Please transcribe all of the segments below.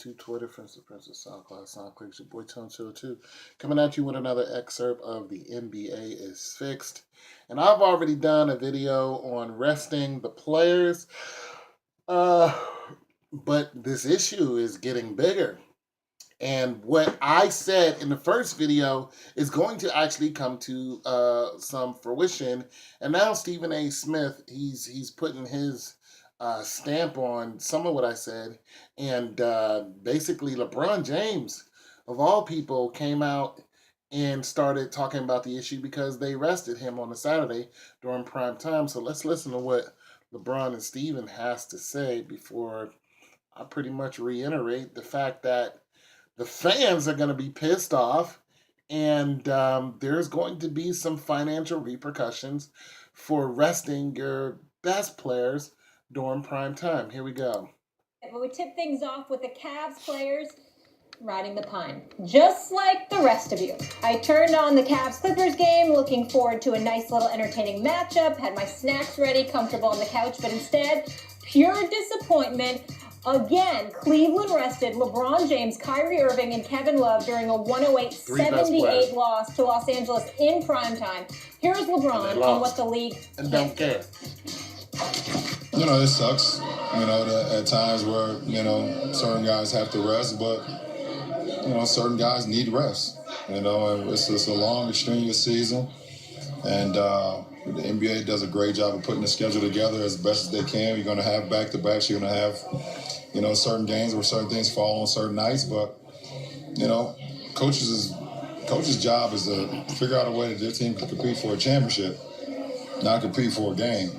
to Twitter, Friends to Princess, SoundCloud, SoundClick. It's your boy Tone Show 2. Coming at you with another excerpt of The NBA is Fixed. And I've already done a video on resting the players. But this issue is getting bigger. And what I said in the first video is going to actually come to some fruition. And now Stephen A. Smith, he's putting his stamp on some of what I said. And basically LeBron James, of all people, came out and started talking about the issue because they rested him on a Saturday during prime time. So let's listen to what LeBron and Stephen has to say before I pretty much reiterate the fact that the fans are going to be pissed off, and there's going to be some financial repercussions for resting your best players during prime time. Here we go. But we tip things off with the Cavs players riding the pine, just like the rest of you. I turned on the Cavs-Clippers game, looking forward to a nice little entertaining matchup, had my snacks ready, comfortable on the couch, but instead, pure disappointment. Again, Cleveland rested LeBron James, Kyrie Irving, and Kevin Love during a 108-78 loss to Los Angeles in primetime. Here's LeBron on what the league and don't care. It sucks, at times where, certain guys have to rest, but, certain guys need rest, and it's a long, extraneous season, and the NBA does a great job of putting the schedule together as best as they can. You're going to have back-to-backs, you're going to have, certain games where certain things fall on certain nights, but, coach's job is to figure out a way that their team can compete for a championship, not compete for a game.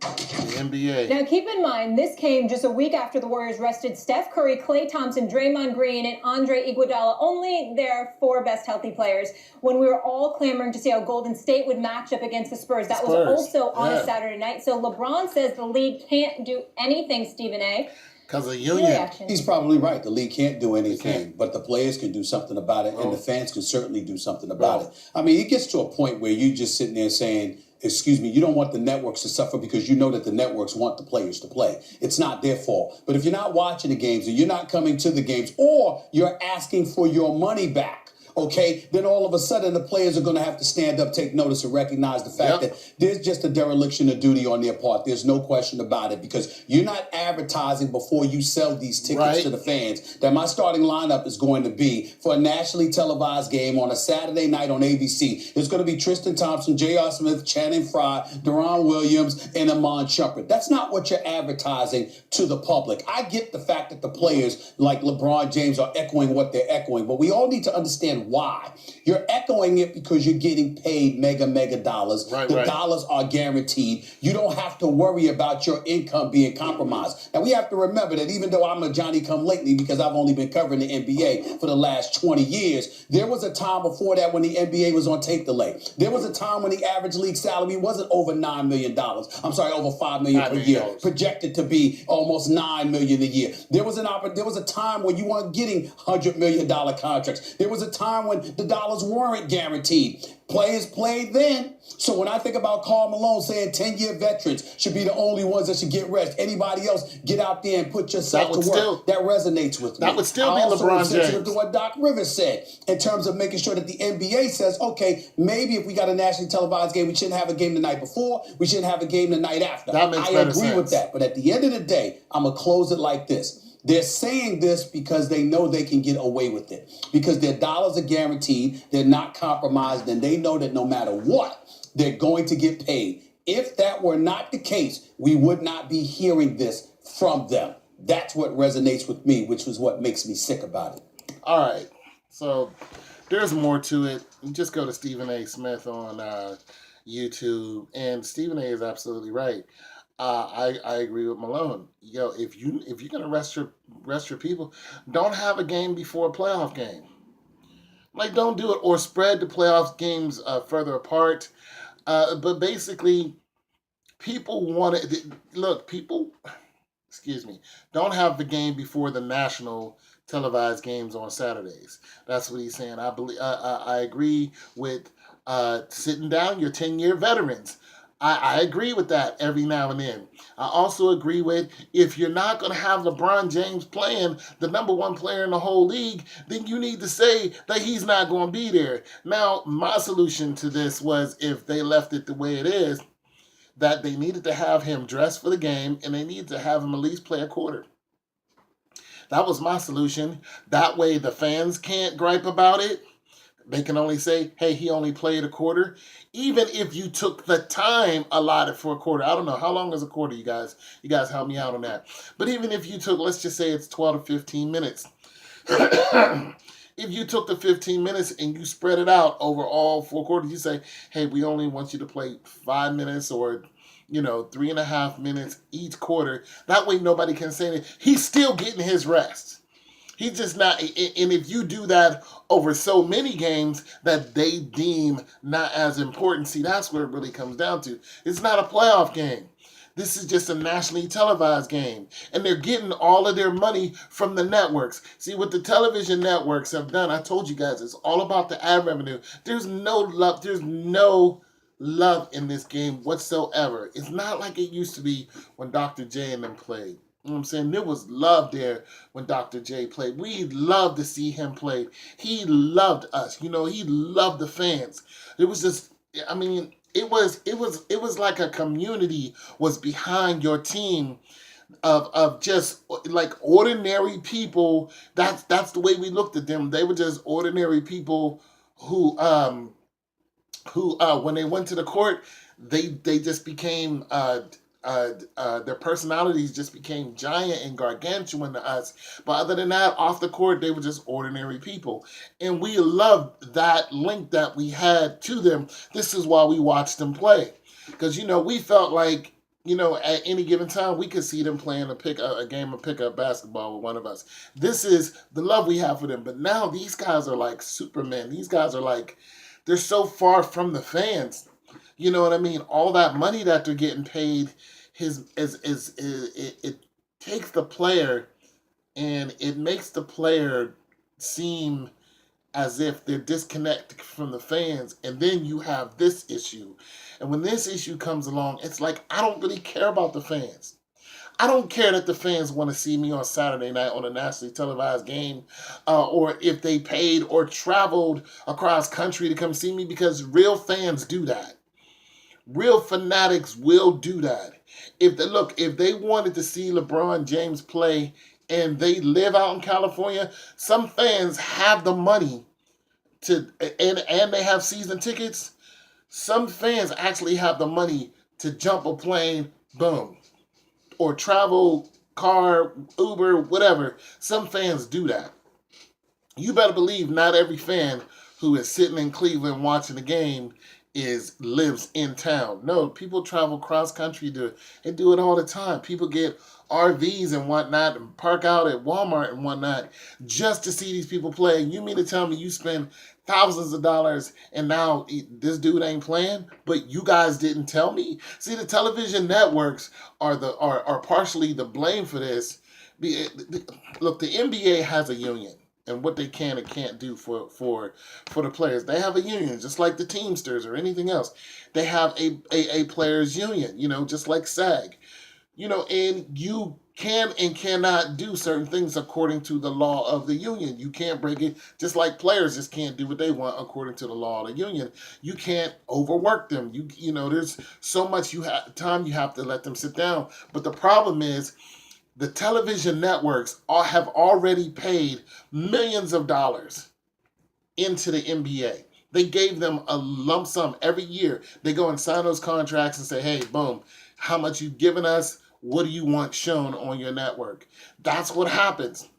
The NBA. Now, keep in mind, this came just a week after the Warriors rested Steph Curry, Klay Thompson, Draymond Green, and Andre Iguodala, only their four best healthy players, when we were all clamoring to see how Golden State would match up against the Spurs. That was also on a Saturday night. So LeBron says the league can't do anything, Stephen A. Because of union. He's probably right. The league can't do anything, but the players can do something about it, and the fans can certainly do something about it. I mean, it gets to a point where you just sitting there saying, excuse me, you don't want the networks to suffer because you know that the networks want the players to play. It's not their fault. But if you're not watching the games, or you're not coming to the games, or you're asking for your money back, okay, then all of a sudden the players are going to have to stand up, take notice, and recognize the fact that there's just a dereliction of duty on their part. There's no question about it, because you're not advertising before you sell these tickets to the fans that my starting lineup is going to be for a nationally televised game on a Saturday night on ABC. It's going to be Tristan Thompson, J.R. Smith, Channing Frye, Deron Williams, and Amon Shumpert. That's not what you're advertising to the public. I get the fact that the players like LeBron James are echoing what they're echoing, but we all need to understand why. You're echoing it because you're getting paid mega dollars. The dollars are guaranteed. You don't have to worry about your income being compromised. Now, we have to remember that even though I'm a Johnny-come-lately because I've only been covering the NBA for the last 20 years, there was a time before that when the NBA was on tape delay. There was a time when the average league salary wasn't over $9 million. I'm sorry, over $5 million per year, projected to be almost $9 million a year. There was a time when you weren't getting $100 million contracts. There was a time when the dollars weren't guaranteed. Players played then. So when I think about Karl Malone saying 10-year veterans should be the only ones that should get rest, anybody else get out there and put yourself to work. That resonates with me. That would still be LeBron James. To what Doc Rivers said in terms of making sure that the NBA says, okay, maybe if we got a nationally televised game, we shouldn't have a game the night before. We shouldn't have a game the night after. I agree with that. But at the end of the day, I'm going to close it like this. They're saying this because they know they can get away with it, because their dollars are guaranteed, they're not compromised, and they know that no matter what, they're going to get paid. If that were not the case, we would not be hearing this from them. That's what resonates with me, which was what makes me sick about it. All right. So there's more to it. Just go to Stephen A. Smith on YouTube, and Stephen A. is absolutely right. I agree with Malone. If you're gonna rest your people, don't have a game before a playoff game. Like, don't do it, or spread the playoff games further apart. But basically, people want to look. People, excuse me, don't have the game before the national televised games on Saturdays. That's what he's saying. I agree with sitting down your 10-year veterans. I agree with that every now and then. I also agree with if you're not going to have LeBron James playing, the number one player in the whole league, then you need to say that he's not going to be there. Now, my solution to this was if they left it the way it is, that they needed to have him dressed for the game and they needed to have him at least play a quarter. That was my solution. That way the fans can't gripe about it. They can only say, hey, he only played a quarter. Even if you took the time allotted for a quarter. I don't know. How long is a quarter, you guys? You guys help me out on that. But even if you took, let's just say it's 12 to 15 minutes. If you took the 15 minutes and you spread it out over all 4 quarters, you say, hey, we only want you to play 5 minutes or 3.5 minutes each quarter. That way nobody can say anything. He's still getting his rest. He's just not, and if you do that over so many games that they deem not as important, see, that's where it really comes down to. It's not a playoff game. This is just a nationally televised game. And they're getting all of their money from the networks. See, what the television networks have done, I told you guys, it's all about the ad revenue. There's no love. There's no love in this game whatsoever. It's not like it used to be when Dr. J and them played. You know what I'm saying? There was love there when Dr. J played. We loved to see him play. He loved us. He loved the fans. It was just, I mean, it was like a community was behind your team of just like ordinary people. That's the way we looked at them. They were just ordinary people who when they went to the court, they just became their personalities just became giant and gargantuan to us. But other than that, off the court, they were just ordinary people. And we loved that link that we had to them. This is why we watched them play. Because, we felt like, at any given time, we could see them playing a game of pickup basketball with one of us. This is the love we have for them. But now these guys are like Supermen. These guys are like, they're so far from the fans. You know what I mean? All that money that they're getting paid it takes the player and it makes the player seem as if they're disconnected from the fans. And then you have this issue. And when this issue comes along, it's like, I don't really care about the fans. I don't care that the fans want to see me on Saturday night on a nationally televised game, or if they paid or traveled across country to come see me, because real fans do that. Real fanatics will do that. If they wanted to see LeBron James play and they live out in California, some fans have the money and they have season tickets. Some fans actually have the money to jump a plane, boom, or travel, car, Uber, whatever. Some fans do that. You better believe not every fan who is sitting in Cleveland watching the game lives in town. No, people travel cross country they do it all the time. People get RVs and whatnot and park out at Walmart and whatnot just to see these people play. You mean to tell me you spend thousands of dollars and now this dude ain't playing, but you guys didn't tell me? See, the television networks are partially the blame for this. Look, the NBA has a union. And what they can and can't do for the players. They have a union, just like the Teamsters or anything else. They have a players union, just like SAG. And you can and cannot do certain things according to the law of the union. You can't break it, just like players just can't do what they want according to the law of the union. You can't overwork them. There's so much time you have to let them sit down. But the problem is, the television networks have already paid millions of dollars into the NBA. They gave them a lump sum every year. They go and sign those contracts and say, hey, boom, how much you've given us? What do you want shown on your network? That's what happens.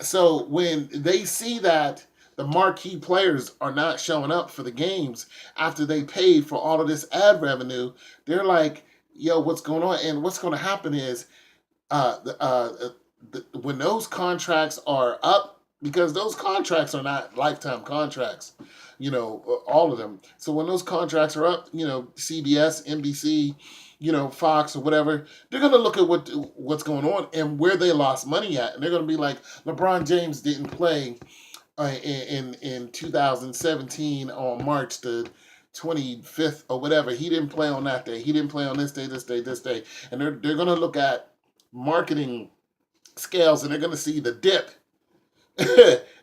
So when they see that the marquee players are not showing up for the games after they paid for all of this ad revenue, they're like, yo, what's going on? And what's going to happen is, when those contracts are up, because those contracts are not lifetime contracts, all of them. So when those contracts are up, CBS, NBC, Fox or whatever, they're going to look at what's going on and where they lost money at. And they're going to be like, LeBron James didn't play in 2017 on March the 25th or whatever. He didn't play on that day. He didn't play on this day, this day, this day. And they're going to look at marketing scales and they're going to see the dip.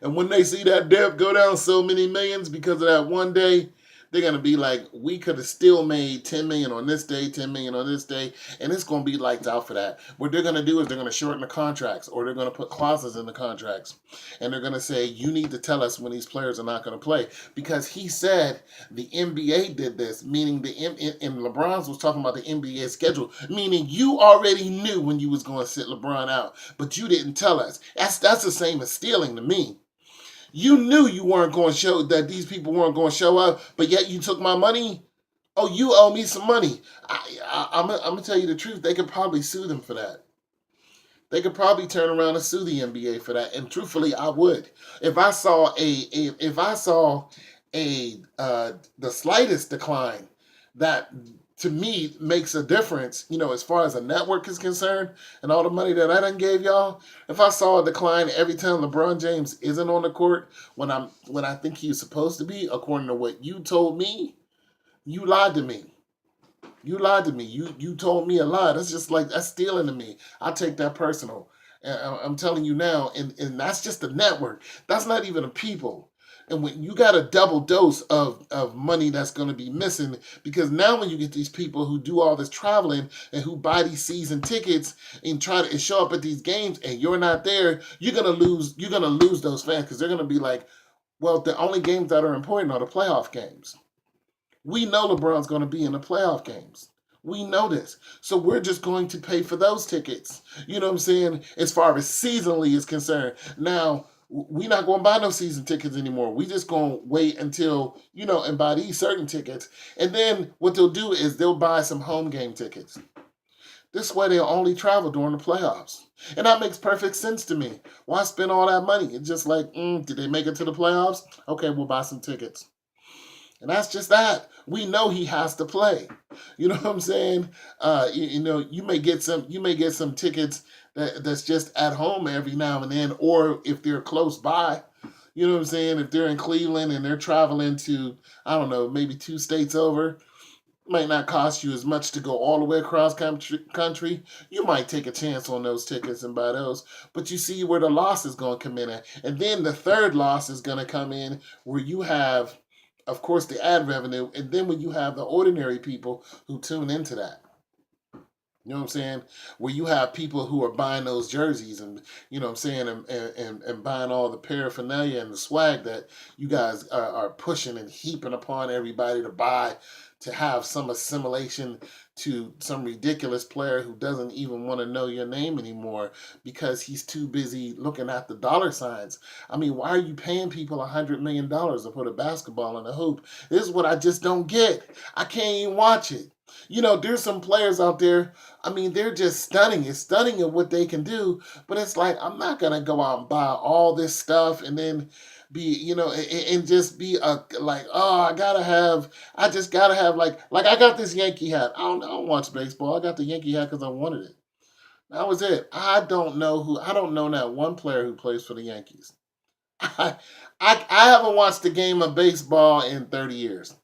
And when they see that dip go down so many millions because of that one day, they're going to be like, we could have still made 10 million on this day, 10 million on this day, and it's going to be lights out for that. What they're going to do is they're going to shorten the contracts, or they're going to put clauses in the contracts, and they're going to say, you need to tell us when these players are not going to play, because he said the NBA did this, meaning and LeBron's was talking about the NBA schedule, meaning you already knew when you was going to sit LeBron out, but you didn't tell us. That's the same as stealing to me. You knew you weren't going to show, that these people weren't going to show up, but yet you took my money. Oh, you owe me some money. I'm going to tell you the truth. They could probably sue them for that. They could probably turn around and sue the NBA for that. And truthfully, I would. If I saw the slightest decline that to me makes a difference, as far as a network is concerned and all the money that I done gave y'all, if I saw a decline every time LeBron James isn't on the court when I think he's supposed to be, according to what you told me, you lied to me. You lied to me. You told me a lie. That's stealing to me. I take that personal. And I'm telling you now, and that's just the network. That's not even the people. And when you got a double dose of money that's going to be missing, because now when you get these people who do all this traveling and who buy these season tickets and try to show up at these games and you're not there, you're gonna lose those fans, because they're gonna be like, well, the only games that are important are the playoff games. We know LeBron's going to be in the playoff games. We know this. So we're just going to pay for those tickets. You know what I'm saying? As far as seasonally is concerned. Now, we're not going to buy no season tickets anymore. We just going to wait until, and buy these certain tickets. And then what they'll do is they'll buy some home game tickets. This way they'll only travel during the playoffs. And that makes perfect sense to me. Why spend all that money? It's just like, did they make it to the playoffs? Okay, we'll buy some tickets. And that's just that. We know he has to play. You know what I'm saying? You may get some tickets that's just at home every now and then, or if they're close by. You know what I'm saying? If they're in Cleveland and they're traveling to, I don't know, maybe 2 states over, it might not cost you as much to go all the way across country. You might take a chance on those tickets and buy those. But you see where the loss is going to come in at. And then the third loss is going to come in where you have, of course, the ad revenue, and then when you have the ordinary people who tune into that. You know what I'm saying? Where you have people who are buying those jerseys and, and buying all the paraphernalia and the swag that you guys are pushing and heaping upon everybody to buy, to have some assimilation to some ridiculous player who doesn't even want to know your name anymore because he's too busy looking at the dollar signs. I mean, why are you paying people $100 million to put a basketball in a hoop? This is what I just don't get. I can't even watch it. There's some players out there, I mean, they're just stunning. It's stunning at what they can do, but it's like, I'm not going to go out and buy all this stuff and then be, and just be like, oh, I just gotta have like I got this Yankee hat. I don't watch baseball. I got the Yankee hat because I wanted it. That was it. I don't know that one player who plays for the Yankees. I haven't watched a game of baseball in 30 years.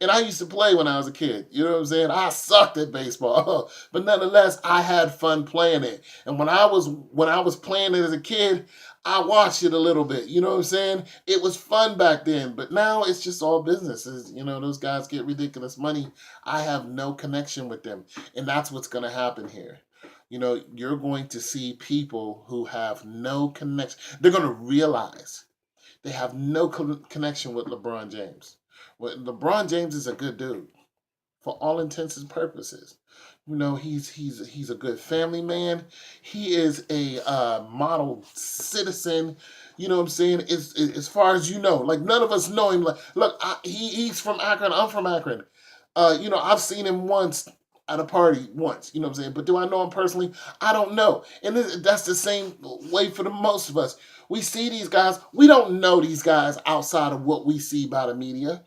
And I used to play when I was a kid. You know what I'm saying? I sucked at baseball. But nonetheless, I had fun playing it. And when I was playing it as a kid, I watched it a little bit. You know what I'm saying? It was fun back then. But now it's just all businesses. Those guys get ridiculous money. I have no connection with them. And that's what's going to happen here. You're going to see people who have no connection. They're going to realize they have no connection with LeBron James. Well, LeBron James is a good dude for all intents and purposes. He's a good family man. He is a model citizen. You know what I'm saying? As far as like none of us know him. Like, look, he's from Akron. I'm from Akron. I've seen him once at a party once. You know what I'm saying? But do I know him personally? I don't know. And that's the same way for the most of us. We see these guys. We don't know these guys outside of what we see by the media.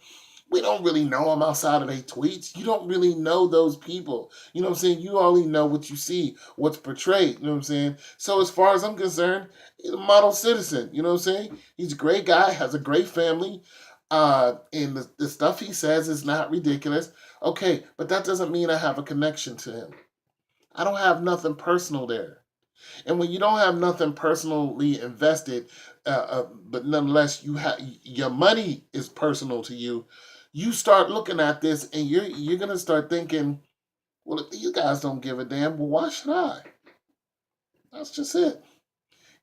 We don't really know them outside of their tweets. You don't really know those people. You know what I'm saying? You only know what you see, what's portrayed. You know what I'm saying? So as far as I'm concerned, he's a model citizen. You know what I'm saying? He's a great guy, has a great family. And the stuff he says is not ridiculous. Okay, but that doesn't mean I have a connection to him. I don't have nothing personal there. And when you don't have nothing personally invested, but nonetheless you have your money is personal to you, you start looking at this and you're gonna start thinking, well, if you guys don't give a damn, well, why should I? That's just it.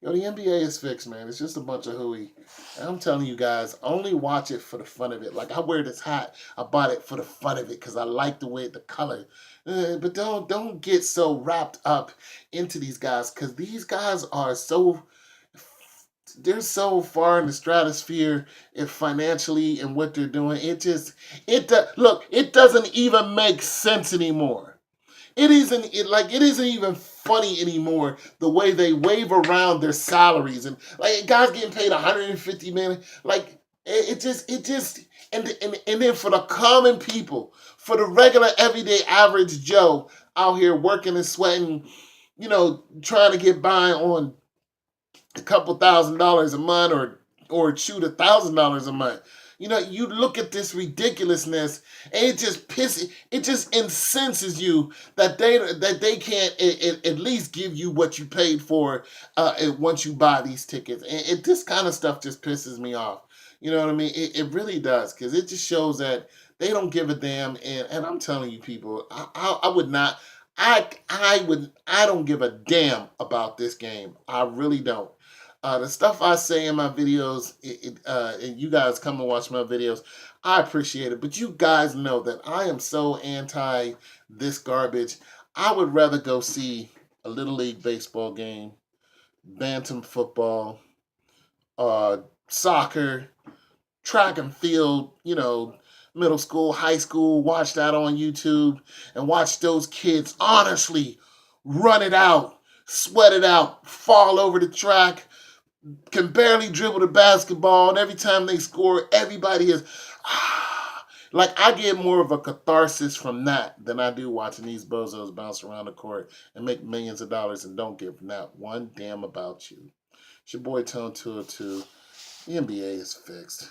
Yo, the NBA is fixed, man. It's just a bunch of hooey. And I'm telling you guys, only watch it for the fun of it. Like I wear this hat, I bought it for the fun of it because I like the way the color. But don't get so wrapped up into these guys because these guys are so they're so far in the stratosphere and financially and what they're doing. Look, it doesn't even make sense anymore. It isn't even funny anymore the way they wave around their salaries and like guys getting paid 150 million. Like it just and then for the common people, for the regular everyday average Joe out here working and sweating, trying to get by on a couple $1,000s a month or shoot $1,000 a month. You look at this ridiculousness, and it just incenses you that they can't at least give you what you paid for once you buy these tickets. And this kind of stuff just pisses me off. You know what I mean? It really does because it just shows that they don't give a damn. And I'm telling you, people, I would not. I don't give a damn about this game. I really don't. The stuff I say in my videos, and you guys come and watch my videos, I appreciate it. But you guys know that I am so anti this garbage. I would rather go see a Little League baseball game, bantam football, uh, soccer, track and field, middle school, high school, watch that on YouTube and watch those kids honestly run it out, sweat it out, fall over the track, can barely dribble the basketball, and every time they score, everybody is like I get more of a catharsis from that than I do watching these bozos bounce around the court and make millions of dollars and don't give not one damn about you. It's your boy Tone 202. The NBA is fixed.